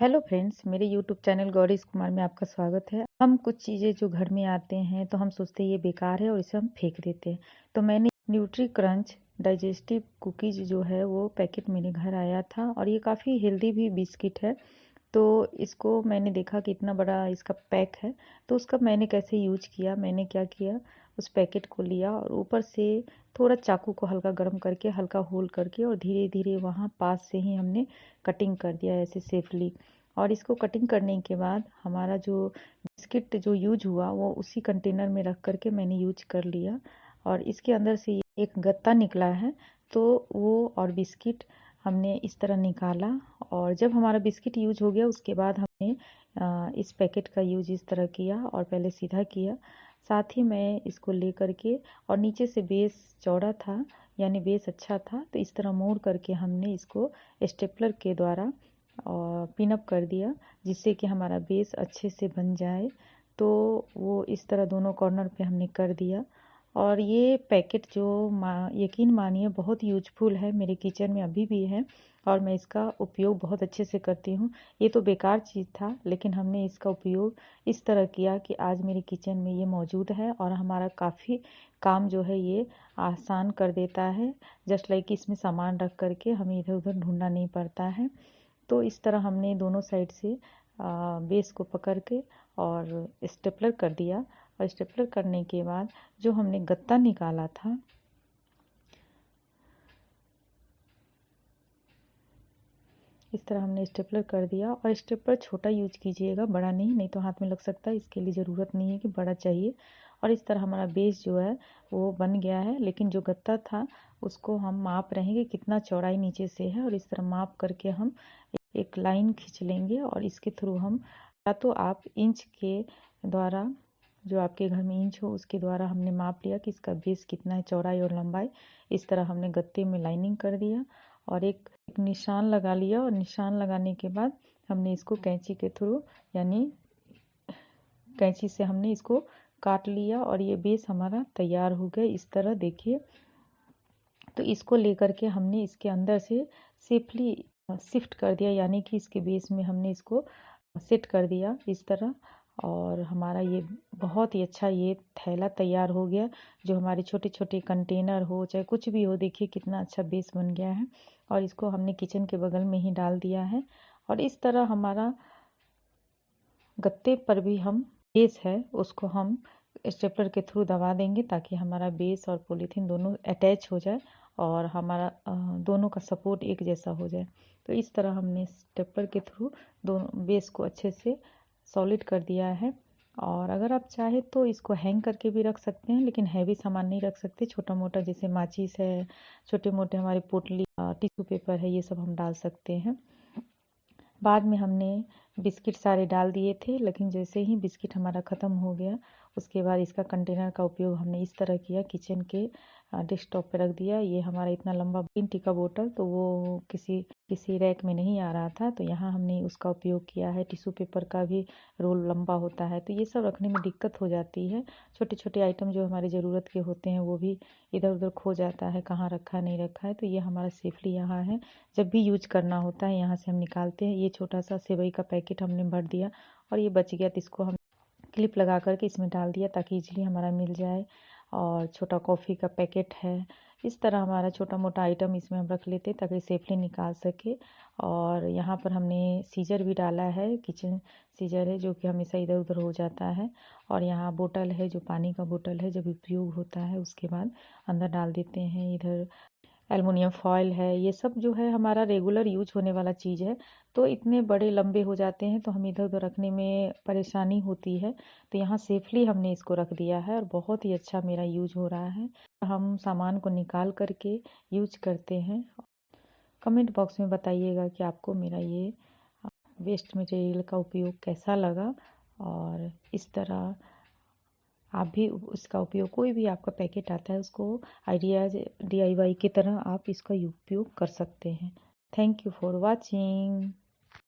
Hello friends, मेरे YouTube channel Gourish Kumar में आपका स्वागत है। हम कुछ चीज़ें जो घर में आते हैं तो हम सोचते हैं ये बेकार है और इसे हम फेंक देते हैं। तो मैंने न्यूट्री क्रंच डाइजेस्टिव कुकीज़ जो है वो पैकेट मेरे घर आया था और ये काफ़ी हेल्दी भी बिस्किट है। तो इसको मैंने देखा कि इतना बड़ा इसका पैक है, तो उसका मैंने कैसे यूज किया, मैंने क्या किया, उस पैकेट को लिया और ऊपर से थोड़ा चाकू को हल्का गर्म करके हल्का होल करके और धीरे धीरे वहाँ पास से ही हमने कटिंग कर दिया ऐसे सेफली। और इसको कटिंग करने के बाद हमारा जो बिस्किट जो यूज हुआ वो उसी कंटेनर में रख करके मैंने यूज कर लिया। और इसके अंदर से एक गत्ता निकला है, तो वो और बिस्किट हमने इस तरह निकाला। और जब हमारा बिस्किट यूज हो गया उसके बाद हमने इस पैकेट का यूज इस तरह किया और पहले सीधा किया। साथ ही मैं इसको ले करके और नीचे से बेस चौड़ा था, यानी बेस अच्छा था, तो इस तरह मोड़ करके हमने इसको स्टेपलर के द्वारा पिन अप कर दिया, जिससे कि हमारा बेस अच्छे से बन जाए। तो वो इस तरह दोनों कॉर्नर पे हमने कर दिया। और ये पैकेट जो यकीन मानिए बहुत यूजफुल है, मेरे किचन में अभी भी है और मैं इसका उपयोग बहुत अच्छे से करती हूँ। ये तो बेकार चीज़ था, लेकिन हमने इसका उपयोग इस तरह किया कि आज मेरे किचन में ये मौजूद है और हमारा काफ़ी काम जो है ये आसान कर देता है। जस्ट लाइक इसमें सामान रख करके हमें इधर उधर ढूंढना नहीं पड़ता है। तो इस तरह हमने दोनों साइड से बेस को पकड़ के और स्टेपलर कर दिया। और स्टेपलर करने के बाद जो हमने गत्ता निकाला था, इस तरह हमने स्टेपलर कर दिया। और स्टेपलर छोटा यूज कीजिएगा, बड़ा नहीं तो हाथ में लग सकता है, इसके लिए ज़रूरत नहीं है कि बड़ा चाहिए। और इस तरह हमारा बेस जो है वो बन गया है, लेकिन जो गत्ता था उसको हम माप रहे हैं कि कितना चौड़ाई नीचे से है, और इस तरह माप करके हम एक लाइन खींच लेंगे और इसके थ्रू हम, या तो आप इंच के द्वारा, जो आपके घर में इंच हो उसके द्वारा हमने माप लिया कि इसका बेस कितना है, चौड़ाई और लंबाई। इस तरह हमने गत्ते में लाइनिंग कर दिया और एक निशान लगा लिया। और निशान लगाने के बाद हमने इसको कैंची के थ्रू, यानी कैंची से हमने इसको काट लिया और ये बेस हमारा तैयार हो गया। इस तरह देखिए, तो इसको लेकर के हमने इसके अंदर से सेफली शिफ्ट कर दिया, यानी कि इसके बेस में हमने इसको सेट कर दिया इस तरह। और हमारा ये बहुत ही अच्छा ये थैला तैयार हो गया, जो हमारे छोटे छोटे कंटेनर हो चाहे कुछ भी हो। देखिए कितना अच्छा बेस बन गया है और इसको हमने किचन के बगल में ही डाल दिया है। और इस तरह हमारा गत्ते पर भी हम बेस है उसको हम स्टेपलर के थ्रू दबा देंगे, ताकि हमारा बेस और पॉलीथीन दोनों अटैच हो जाए और हमारा दोनों का सपोर्ट एक जैसा हो जाए। तो इस तरह हमने स्टेपलर के थ्रू दोनों बेस को अच्छे से सॉलिड कर दिया है। और अगर आप चाहे तो इसको हैंग करके भी रख सकते हैं, लेकिन हैवी सामान नहीं रख सकते। छोटा मोटा जैसे माचिस है, छोटे मोटे हमारे पोटली, टिश्यू पेपर है, ये सब हम डाल सकते हैं। बाद में हमने बिस्किट सारे डाल दिए थे, लेकिन जैसे ही बिस्किट हमारा ख़त्म हो गया उसके बाद इसका कंटेनर का उपयोग हमने इस तरह किया, किचन के डेस्कटॉप पे रख दिया। ये हमारा इतना लंबा 3 टी का बोतल, तो वो किसी किसी रैक में नहीं आ रहा था, तो यहाँ हमने उसका उपयोग किया है। टिश्यू पेपर का भी रोल लंबा होता है, तो ये सब रखने में दिक्कत हो जाती है। छोटे छोटे आइटम जो हमारी ज़रूरत के होते हैं वो भी इधर उधर खो जाता है, कहाँ रखा नहीं रखा है। तो ये हमारा सेफली यहाँ है, जब भी यूज करना होता है यहाँ से हम निकालते हैं। ये छोटा सा सेवई का पैकेट हमने भर दिया और ये बच गया, तो इसको हम क्लिप लगा करके इसमें डाल दिया ताकि इजीली हमारा मिल जाए। और छोटा कॉफ़ी का पैकेट है। इस तरह हमारा छोटा मोटा आइटम इसमें हम रख लेते ताकि सेफली निकाल सके। और यहाँ पर हमने सीजर भी डाला है, किचन सीजर है जो कि हमेशा इधर उधर हो जाता है। और यहाँ बोतल है, जो पानी का बोतल है, जब उपयोग होता है उसके बाद अंदर डाल देते हैं। इधर एलुमिनियम फॉयल है, ये सब जो है हमारा रेगुलर यूज होने वाला चीज़ है। तो इतने बड़े लंबे हो जाते हैं तो हमें इधर उधर रखने में परेशानी होती है, तो यहाँ सेफली हमने इसको रख दिया है और बहुत ही अच्छा मेरा यूज हो रहा है। हम सामान को निकाल करके यूज करते हैं। कमेंट बॉक्स में बताइएगा कि आपको मेरा ये वेस्ट मटेरियल का उपयोग कैसा लगा। और इस तरह आप भी उसका उपयोग, कोई भी आपका पैकेट आता है उसको आइडियाज DIY की तरह आप इसका उपयोग कर सकते हैं। Thank you for watching.